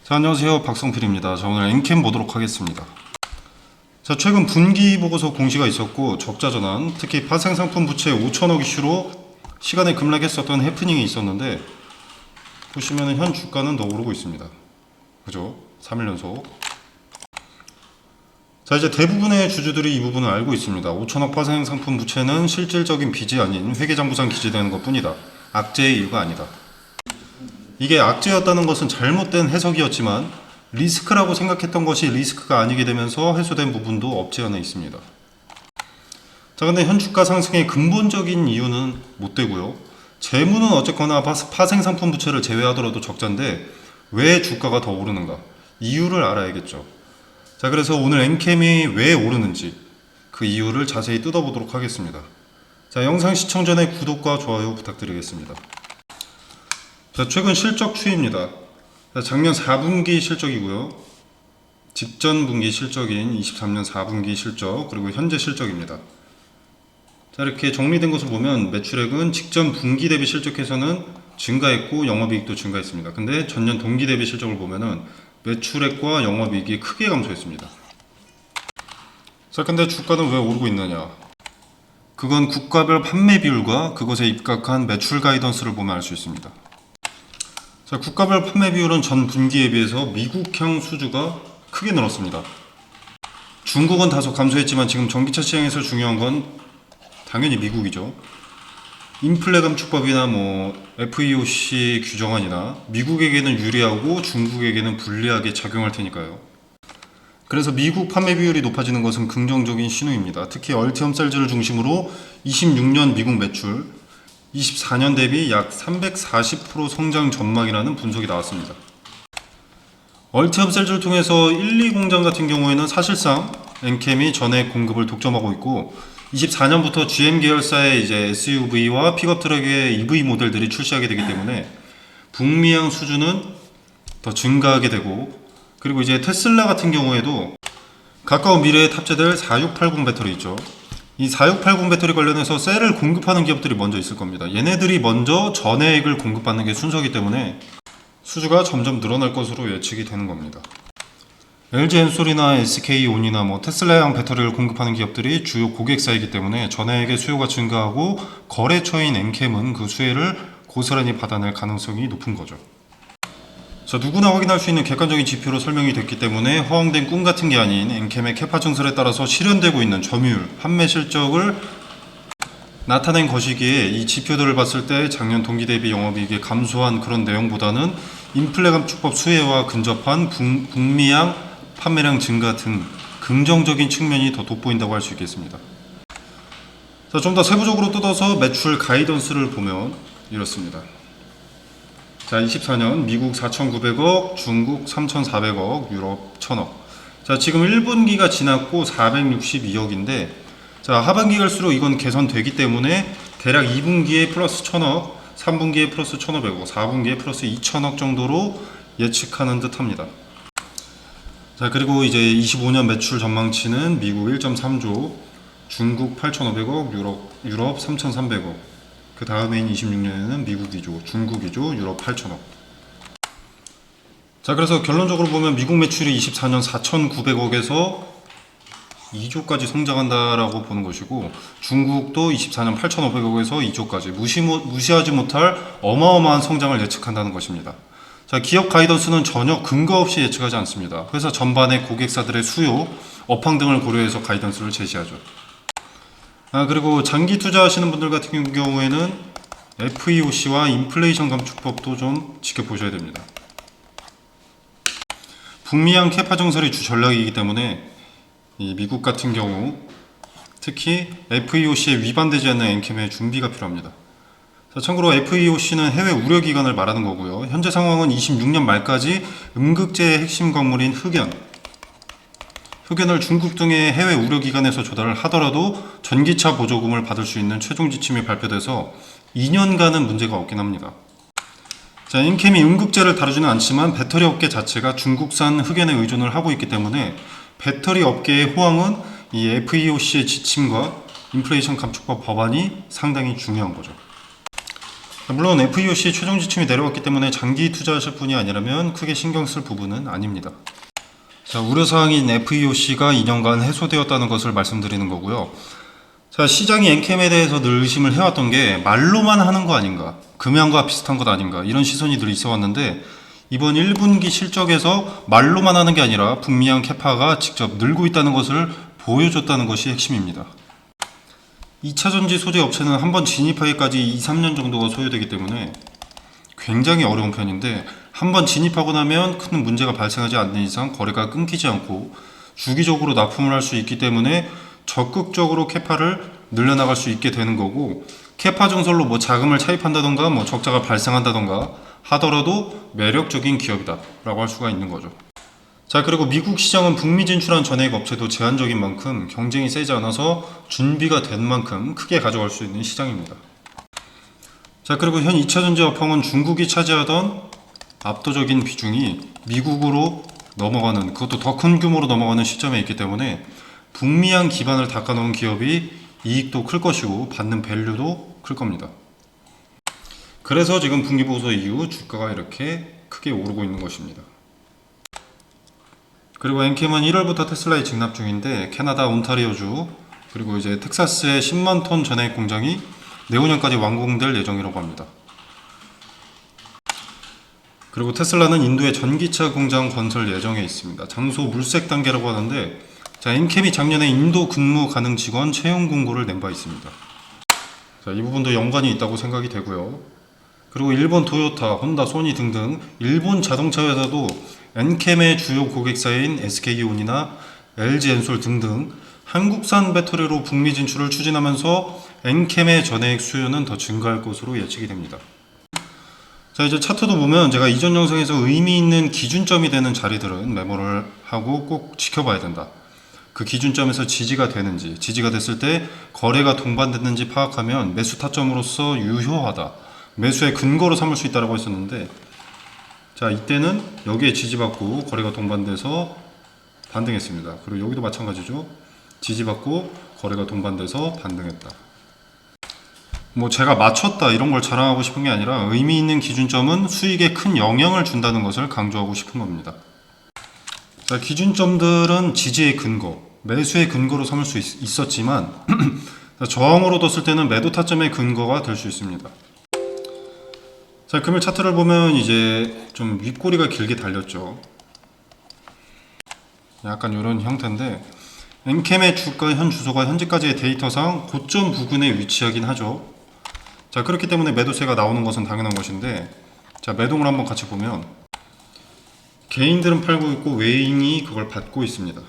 자, 안녕하세요. 박성필입니다. 자, 오늘 엔캠 보도록 하겠습니다. 자, 최근 분기 보고서 공시가 있었고 적자 전환, 특히 파생상품 부채 5천억 이슈로 시간에 급락했었던 해프닝이 있었는데 보시면은 현 주가는 더 오르고 있습니다. 그죠? 3일 연속. 자, 이제 대부분의 주주들이 이 부분을 알고 있습니다. 5천억 파생상품 부채는 실질적인 빚이 아닌 회계장부상 기재되는 것 뿐이다. 악재의 일가 아니다. 이게 악재였다는 것은 잘못된 해석이었지만 리스크라고 생각했던 것이 리스크가 아니게 되면서 해소된 부분도 없지 않아 있습니다. 자, 근데 현 주가 상승의 근본적인 이유는 못 되고요. 재무는 어쨌거나 파생상품 부채를 제외하더라도 적자인데 왜 주가가 더 오르는가? 이유를 알아야겠죠. 자, 그래서 오늘 엔캠이 왜 오르는지 그 이유를 자세히 뜯어보도록 하겠습니다. 자, 영상 시청 전에 구독과 좋아요 부탁드리겠습니다. 자, 최근 실적 추이입니다. 자, 작년 4분기 실적이고요. 직전 분기 실적인 23년 4분기 실적, 그리고 현재 실적입니다. 자, 이렇게 정리된 것을 보면 매출액은 직전 분기 대비 실적에서는 증가했고 영업이익도 증가했습니다. 근데 전년 동기 대비 실적을 보면은 매출액과 영업이익이 크게 감소했습니다. 자, 근데 주가는 왜 오르고 있느냐? 그건 국가별 판매 비율과 그것에 입각한 매출 가이던스를 보면 알 수 있습니다. 자, 국가별 판매 비율은 전 분기에 비해서 미국향 수주가 크게 늘었습니다. 중국은 다소 감소했지만 지금 전기차 시장에서 중요한 건 당연히 미국이죠. 인플레 감축법이나 FEOC 규정안이나 미국에게는 유리하고 중국에게는 불리하게 작용할 테니까요. 그래서 미국 판매 비율이 높아지는 것은 긍정적인 신호입니다. 특히 얼티엄 셀즈를 중심으로 26년 미국 매출 24년 대비 약 340% 성장 전망이라는 분석이 나왔습니다. 얼티엄 셀즈를 통해서 1, 2 공장 같은 경우에는 사실상 엔캠이 전액 공급을 독점하고 있고 24년부터 GM 계열사의 이제 SUV와 픽업 트럭의 EV 모델들이 출시하게 되기 때문에 북미향 수주는 더 증가하게 되고, 그리고 이제 테슬라 같은 경우에도 가까운 미래에 탑재될 4680 배터리 있죠. 이 4680 배터리 관련해서 셀을 공급하는 기업들이 먼저 있을 겁니다. 얘네들이 먼저 전해액을 공급받는 게 순서이기 때문에 수주가 점점 늘어날 것으로 예측이 되는 겁니다. LG 엔솔이나 SK온이나 테슬라형 배터리를 공급하는 기업들이 주요 고객사이기 때문에 전해액의 수요가 증가하고 거래처인 엔캠은 그 수혜를 고스란히 받아낼 가능성이 높은 거죠. 자, 누구나 확인할 수 있는 객관적인 지표로 설명이 됐기 때문에 허황된 꿈 같은 게 아닌 엔캠의 캐파 증설에 따라서 실현되고 있는 점유율, 판매 실적을 나타낸 것이기에 이 지표들을 봤을 때 작년 동기 대비 영업이익이 감소한 그런 내용보다는 인플레 감축법 수혜와 근접한 북미향 판매량 증가 등 긍정적인 측면이 더 돋보인다고 할 수 있겠습니다. 자, 좀 더 세부적으로 뜯어서 매출 가이던스를 보면 이렇습니다. 자, 24년 미국 4,900억, 중국 3,400억, 유럽 1,000억. 자, 지금 1분기가 지났고 462억인데, 자, 하반기 갈수록 이건 개선되기 때문에 대략 2분기에 플러스 1,000억, 3분기에 플러스 1,500억, 4분기에 플러스 2,000억 정도로 예측하는 듯 합니다. 자, 그리고 이제 25년 매출 전망치는 미국 1.3조, 중국 8,500억, 유럽 3,300억. 그 다음에인 26년에는 미국 2조, 중국 2조, 유럽 8,000억. 자, 그래서 결론적으로 보면 미국 매출이 24년 4,900억에서 2조까지 성장한다라고 보는 것이고, 중국도 24년 8,500억에서 2조까지 무시하지 못할 어마어마한 성장을 예측한다는 것입니다. 자, 기업 가이던스는 전혀 근거 없이 예측하지 않습니다. 회사 전반의 고객사들의 수요, 업황 등을 고려해서 가이던스를 제시하죠. 그리고 장기 투자하시는 분들 같은 경우에는 FEOC와 인플레이션 감축법도 좀 지켜보셔야 됩니다. 북미향 캐파 증설이 주 전략이기 때문에 이 미국 같은 경우 특히 FEOC에 위반되지 않는 엔캠의 준비가 필요합니다. 자, 참고로 FEOC는 해외 우려 기간을 말하는 거고요. 현재 상황은 26년 말까지 음극재의 핵심 광물인 흑연을 중국 등의 해외 우려 기관에서 조달을 하더라도 전기차 보조금을 받을 수 있는 최종 지침이 발표돼서 2년간은 문제가 없긴 합니다. 자, 엔캠이 음극재를 다루지는 않지만 배터리 업계 자체가 중국산 흑연에 의존을 하고 있기 때문에 배터리 업계의 호황은 이 FEOC의 지침과 인플레이션 감축법 법안이 상당히 중요한 거죠. 물론 FEOC 최종 지침이 내려왔기 때문에 장기 투자하실 분이 아니라면 크게 신경 쓸 부분은 아닙니다. 자, 우려사항인 FEOC가 2년간 해소되었다는 것을 말씀드리는 거고요. 자, 시장이 엔캠에 대해서 늘 의심을 해왔던 게 말로만 하는 거 아닌가, 금양과 비슷한 것 아닌가, 이런 시선이 늘 있어 왔는데, 이번 1분기 실적에서 말로만 하는 게 아니라 북미양 캐파가 직접 늘고 있다는 것을 보여줬다는 것이 핵심입니다. 2차전지 소재 업체는 한번 진입하기까지 2, 3년 정도가 소요되기 때문에 굉장히 어려운 편인데, 한번 진입하고 나면 큰 문제가 발생하지 않는 이상 거래가 끊기지 않고 주기적으로 납품을 할 수 있기 때문에 적극적으로 캐파를 늘려나갈 수 있게 되는 거고, 캐파 증설로 뭐 자금을 차입한다던가 뭐 적자가 발생한다던가 하더라도 매력적인 기업이다 라고 할 수가 있는 거죠. 자, 그리고 미국 시장은 북미 진출한 전액 업체도 제한적인 만큼 경쟁이 세지 않아서 준비가 된 만큼 크게 가져갈 수 있는 시장입니다. 자, 그리고 현 2차전지 업황은 중국이 차지하던 압도적인 비중이 미국으로 넘어가는, 그것도 더 큰 규모로 넘어가는 시점에 있기 때문에 북미양 기반을 닦아놓은 기업이 이익도 클 것이고 받는 밸류도 클 겁니다. 그래서 지금 분기보고서 이후 주가가 이렇게 크게 오르고 있는 것입니다. 그리고 엔캠은 1월부터 테슬라에 직납 중인데, 캐나다 온타리오주 그리고 이제 텍사스의 10만 톤 전액 공장이 내후년까지 완공될 예정이라고 합니다. 그리고 테슬라는 인도에 전기차 공장 건설 예정에 있습니다. 장소 물색 단계라고 하는데, 자, 엔캠이 작년에 인도 근무 가능 직원 채용 공고를 낸 바 있습니다. 자, 이 부분도 연관이 있다고 생각이 되고요. 그리고 일본 토요타, 혼다, 소니 등등 일본 자동차 회사도 엔캠의 주요 고객사인 SK온이나 LG엔솔 등등 한국산 배터리로 북미 진출을 추진하면서 엔캠의 전해액 수요는 더 증가할 것으로 예측이 됩니다. 자, 이제 차트도 보면 제가 이전 영상에서 의미 있는 기준점이 되는 자리들은 메모를 하고 꼭 지켜봐야 된다. 그 기준점에서 지지가 되는지, 지지가 됐을 때 거래가 동반됐는지 파악하면 매수 타점으로서 유효하다, 매수의 근거로 삼을 수 있다고 했었는데, 자, 이때는 여기에 지지받고 거래가 동반돼서 반등했습니다. 그리고 여기도 마찬가지죠. 지지받고 거래가 동반돼서 반등했다. 뭐 제가 맞췄다 이런 걸 자랑하고 싶은 게 아니라, 의미 있는 기준점은 수익에 큰 영향을 준다는 것을 강조하고 싶은 겁니다. 자, 기준점들은 지지의 근거, 매수의 근거로 삼을 수 있었지만 저항으로 뒀을 때는 매도 타점의 근거가 될 수 있습니다. 자, 금일 차트를 보면 이제 좀 윗꼬리가 길게 달렸죠. 약간 이런 형태인데, 엔캠의 주가 현 주소가 현재까지의 데이터상 고점 부근에 위치하긴 하죠. 자, 그렇기 때문에 매도세가 나오는 것은 당연한 것인데, 자, 매동을 한번 같이 보면 개인들은 팔고 있고 외인이 그걸 받고 있습니다.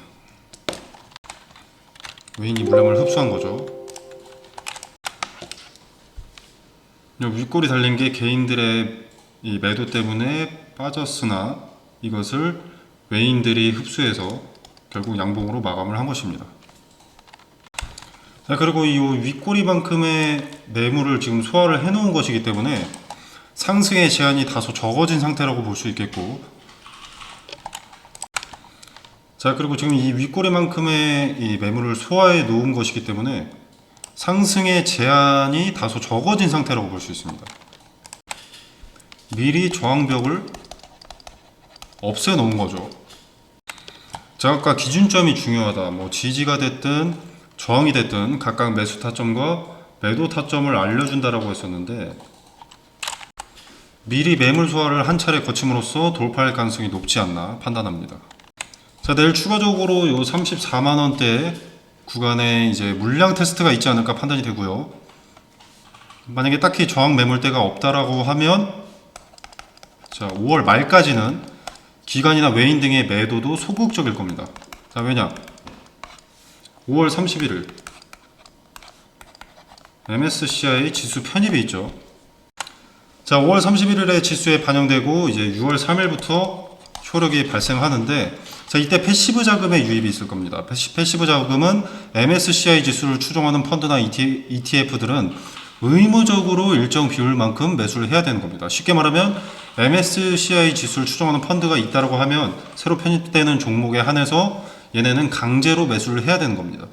외인이 물량을 흡수한 거죠. 윗골이 달린 게 개인들의 이 매도 때문에 빠졌으나 이것을 외인들이 흡수해서 결국 양봉으로 마감을 한 것입니다. 자, 그리고 이 윗꼬리만큼의 매물을 지금 소화를 해 놓은 것이기 때문에 상승의 제한이 다소 적어진 상태라고 볼 수 있겠고, 자, 그리고 지금 이 윗꼬리만큼의 이 매물을 소화해 놓은 것이기 때문에 상승의 제한이 다소 적어진 상태라고 볼 수 있습니다. 미리 저항벽을 없애 놓은 거죠. 제가 아까 기준점이 중요하다, 뭐 지지가 됐든 저항이 됐든 각각 매수 타점과 매도 타점을 알려준다라고 했었는데, 미리 매물 소화를 한 차례 거침으로써 돌파할 가능성이 높지 않나 판단합니다. 자, 내일 추가적으로 요 34만원대 구간에 이제 물량 테스트가 있지 않을까 판단이 되고요. 만약에 딱히 저항 매물대가 없다라고 하면, 자, 5월 말까지는 기관이나 외인 등의 매도도 소극적일 겁니다. 자, 왜냐? 5월 31일 MSCI 지수 편입이 있죠. 자, 5월 31일에 지수에 반영되고 이제 6월 3일부터 효력이 발생하는데, 자, 이때 패시브 자금의 유입이 있을 겁니다. 패시브 자금은 MSCI 지수를 추종하는 펀드나 ETF들은 의무적으로 일정 비율만큼 매수를 해야 되는 겁니다. 쉽게 말하면 MSCI 지수를 추종하는 펀드가 있다고 하면 새로 편입되는 종목에 한해서 얘네는 강제로 매수를 해야 되는 겁니다.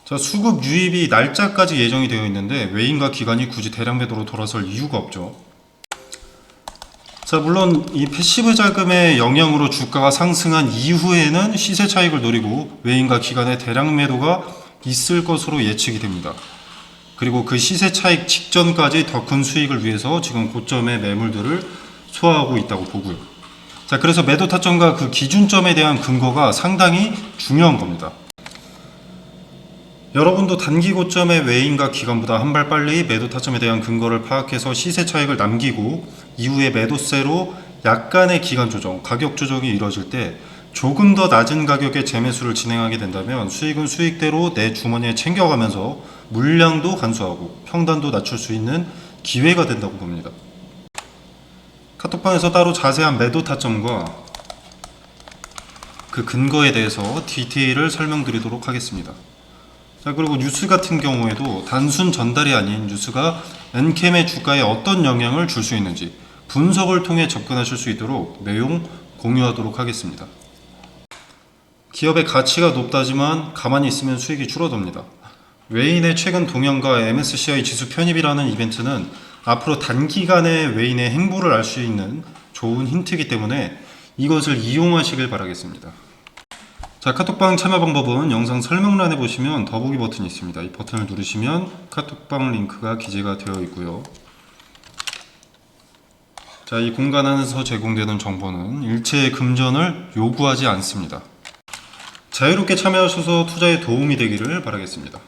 자, 수급 유입이 날짜까지 예정이 되어 있는데 외인과 기관이 굳이 대량 매도로 돌아설 이유가 없죠. 자, 물론 이 패시브 자금의 영향으로 주가가 상승한 이후에는 시세 차익을 노리고 외인과 기관의 대량 매도가 있을 것으로 예측이 됩니다. 그리고 그 시세 차익 직전까지 더 큰 수익을 위해서 지금 고점의 매물들을 소화하고 있다고 보고요. 자, 그래서 매도 타점과 그 기준점에 대한 근거가 상당히 중요한 겁니다. 여러분도 단기 고점의 외인과 기관보다 한 발 빨리 매도 타점에 대한 근거를 파악해서 시세 차익을 남기고 이후에 매도세로 약간의 기간 조정, 가격 조정이 이루어질 때 조금 더 낮은 가격의 재매수를 진행하게 된다면 수익은 수익대로 내 주머니에 챙겨가면서 물량도 간소하고 평단도 낮출 수 있는 기회가 된다고 봅니다. 카톡방에서 따로 자세한 매도 타점과 그 근거에 대해서 디테일을 설명드리도록 하겠습니다. 자, 그리고 뉴스 같은 경우에도 단순 전달이 아닌 뉴스가 엔캠의 주가에 어떤 영향을 줄 수 있는지 분석을 통해 접근하실 수 있도록 내용 공유하도록 하겠습니다. 기업의 가치가 높다지만 가만히 있으면 수익이 줄어듭니다. 외인의 최근 동향과 MSCI 지수 편입이라는 이벤트는 앞으로 단기간에 외인의 행보를 알 수 있는 좋은 힌트이기 때문에 이것을 이용하시길 바라겠습니다. 자, 카톡방 참여 방법은 영상 설명란에 보시면 더보기 버튼이 있습니다. 이 버튼을 누르시면 카톡방 링크가 기재가 되어 있고요. 자, 이 공간 안에서 제공되는 정보는 일체의 금전을 요구하지 않습니다. 자유롭게 참여하셔서 투자에 도움이 되기를 바라겠습니다.